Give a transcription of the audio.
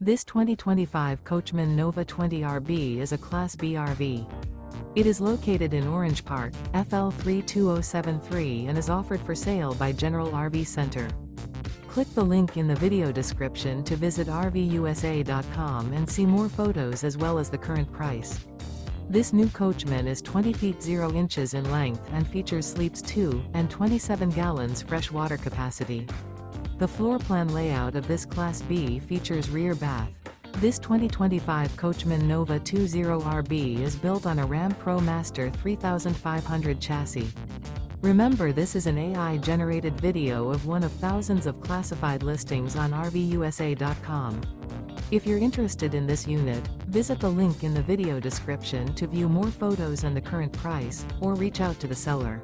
This 2025 Coachmen Nova 20RB is a Class B RV. It is located in Orange Park, FL 32073 and is offered for sale by General RV Center. Click the link in the video description to visit RVUSA.com and see more photos as well as the current price. This new Coachmen is 20 feet 0 inches in length and features sleeps 2 and 27 gallons fresh water capacity. The floor plan layout of this Class B features rear bath. This 2025 Coachmen Nova 20RB is built on a Ram Pro Master 3500 chassis. Remember, this is an AI-generated video of one of thousands of classified listings on RVUSA.com. If you're interested in this unit, visit the link in the video description to view more photos and the current price, or reach out to the seller.